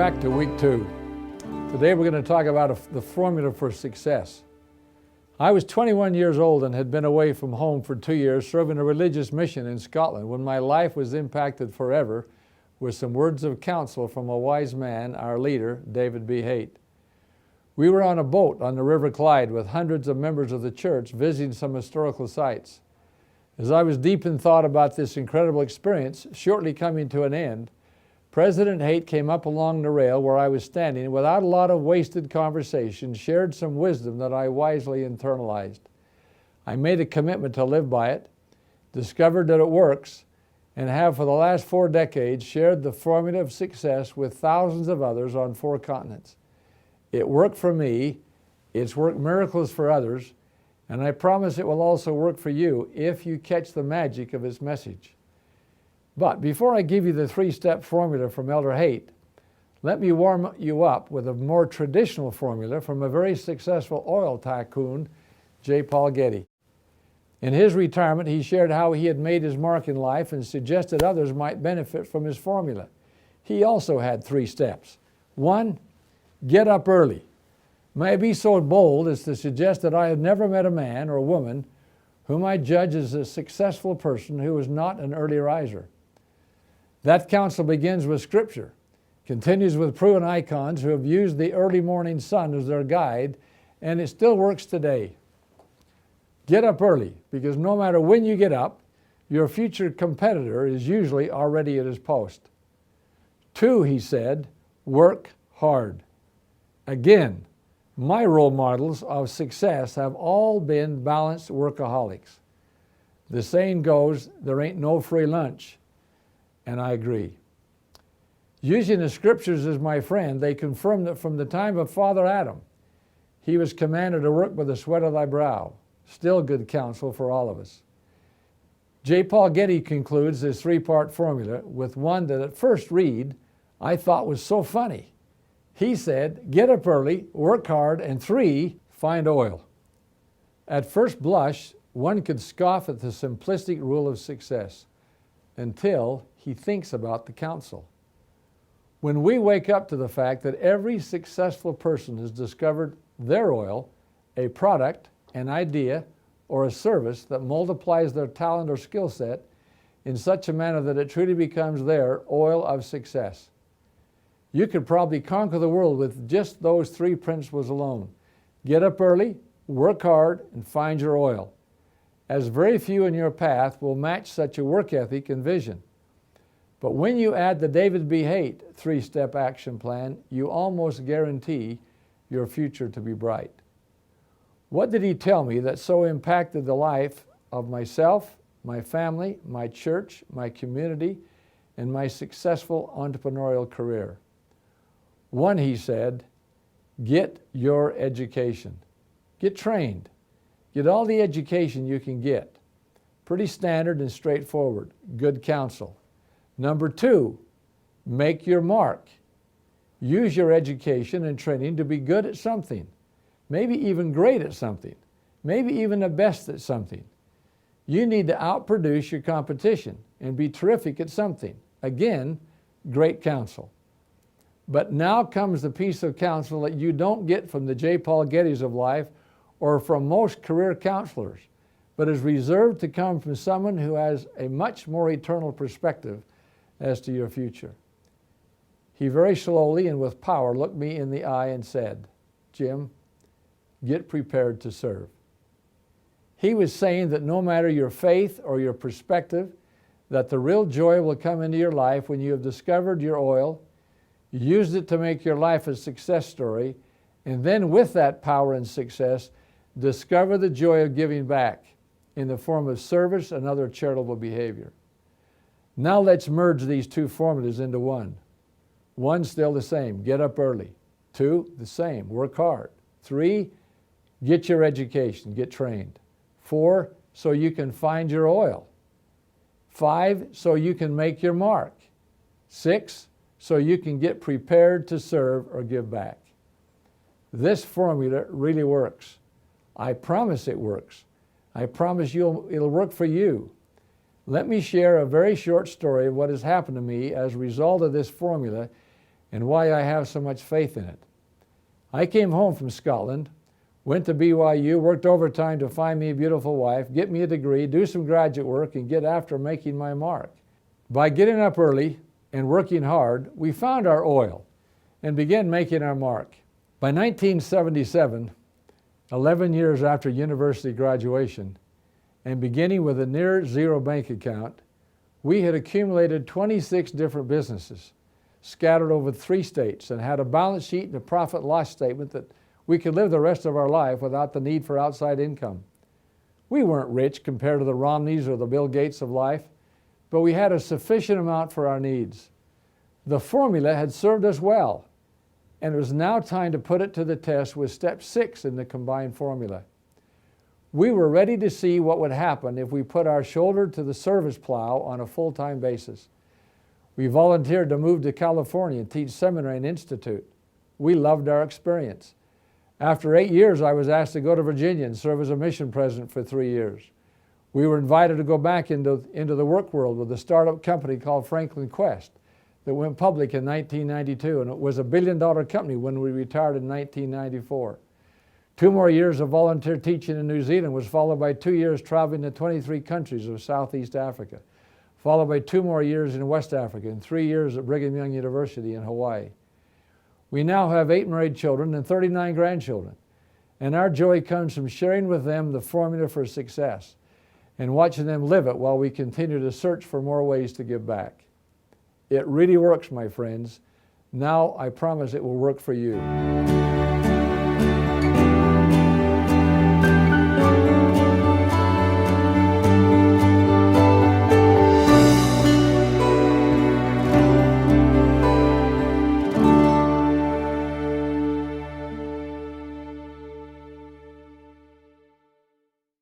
back to week 2. Today we're going to talk about the formula for success. I was 21 years old and had been away from home for 2 years serving a religious mission in Scotland when my life was impacted forever with some words of counsel from a wise man, our leader, David B. Haight. We were on a boat on the River Clyde with hundreds of members of the church visiting some historical sites. As I was deep in thought about this incredible experience, shortly coming to an end, President Haight came up along the rail where I was standing and without a lot of wasted conversation shared some wisdom that I wisely internalized. I made a commitment to live by it, discovered that it works, and have for the last 4 decades shared the formula of success with thousands of others on 4 continents. It worked for me, it's worked miracles for others, and I promise it will also work for you if you catch the magic of its message. But before I give you the 3-step formula from Elder Haight, let me warm you up with a more traditional formula from a very successful oil tycoon, J. Paul Getty. In his retirement, he shared how he had made his mark in life and suggested others might benefit from his formula. He also had 3 steps. 1, get up early. May I be so bold as to suggest that I have never met a man or woman whom I judge as a successful person who was not an early riser. That counsel begins with Scripture, continues with proven icons who have used the early morning sun as their guide, and it still works today. Get up early, because no matter when you get up, your future competitor is usually already at his post. 2, he said, work hard. Again, my role models of success have all been balanced workaholics. The saying goes, there ain't no free lunch. And I agree. Using the Scriptures as my friend, they confirm that from the time of Father Adam, he was commanded to work with the sweat of thy brow. Still good counsel for all of us. J. Paul Getty concludes this 3-part formula with one that at first read I thought was so funny. He said, get up early, work hard, and 3, find oil. At first blush, one could scoff at the simplistic rule of success until he thinks about the counsel. When we wake up to the fact that every successful person has discovered their oil, a product, an idea, or a service that multiplies their talent or skill set in such a manner that it truly becomes their oil of success. You could probably conquer the world with just those 3 principles alone. Get up early, work hard, and find your oil, as very few in your path will match such a work ethic and vision. But when you add the David B. Haight 3-step action plan, you almost guarantee your future to be bright. What did he tell me that so impacted the life of myself, my family, my church, my community, and my successful entrepreneurial career? 1, he said, get your education. Get trained. Get all the education you can get. Pretty standard and straightforward. Good counsel. Number 2, make your mark. Use your education and training to be good at something, maybe even great at something, maybe even the best at something. You need to outproduce your competition and be terrific at something. Again, great counsel. But now comes the piece of counsel that you don't get from the J. Paul Gettys of life or from most career counselors, but is reserved to come from someone who has a much more eternal perspective as to your future. He very slowly and with power looked me in the eye and said, Jim, get prepared to serve. He was saying that no matter your faith or your perspective, that the real joy will come into your life when you have discovered your oil, used it to make your life a success story, and then with that power and success, discover the joy of giving back in the form of service and other charitable behavior. Now let's merge these 2 formulas into 1. 1, still the same, get up early. 2, the same, work hard. 3, get your education, get trained. 4, so you can find your oil. 5, so you can make your mark. 6, so you can get prepared to serve or give back. This formula really works. I promise it works. I promise it'll work for you. Let me share a very short story of what has happened to me as a result of this formula and why I have so much faith in it. I came home from Scotland, went to BYU, worked overtime to find me a beautiful wife, get me a degree, do some graduate work, and get after making my mark. By getting up early and working hard, we found our oil and began making our mark. By 1977, 11 years after university graduation, and beginning with a near zero bank account, we had accumulated 26 different businesses scattered over 3 states and had a balance sheet and a profit loss statement that we could live the rest of our life without the need for outside income. We weren't rich compared to the Romneys or the Bill Gates of life, but we had a sufficient amount for our needs. The formula had served us well, and it was now time to put it to the test with step 6 in the combined formula. We were ready to see what would happen if we put our shoulder to the service plow on a full-time basis. We volunteered to move to California and teach seminary and institute. We loved our experience. After 8 years, I was asked to go to Virginia and serve as a mission president for 3 years. We were invited to go back into the work world with a startup company called Franklin Quest that went public in 1992, and it was a $1 billion company when we retired in 1994. 2 more years of volunteer teaching in New Zealand was followed by 2 years traveling to 23 countries of Southeast Africa, followed by 2 more years in West Africa and 3 years at Brigham Young University in Hawaii. We now have 8 married children and 39 grandchildren, and our joy comes from sharing with them the formula for success and watching them live it while we continue to search for more ways to give back. It really works, my friends. Now I promise it will work for you.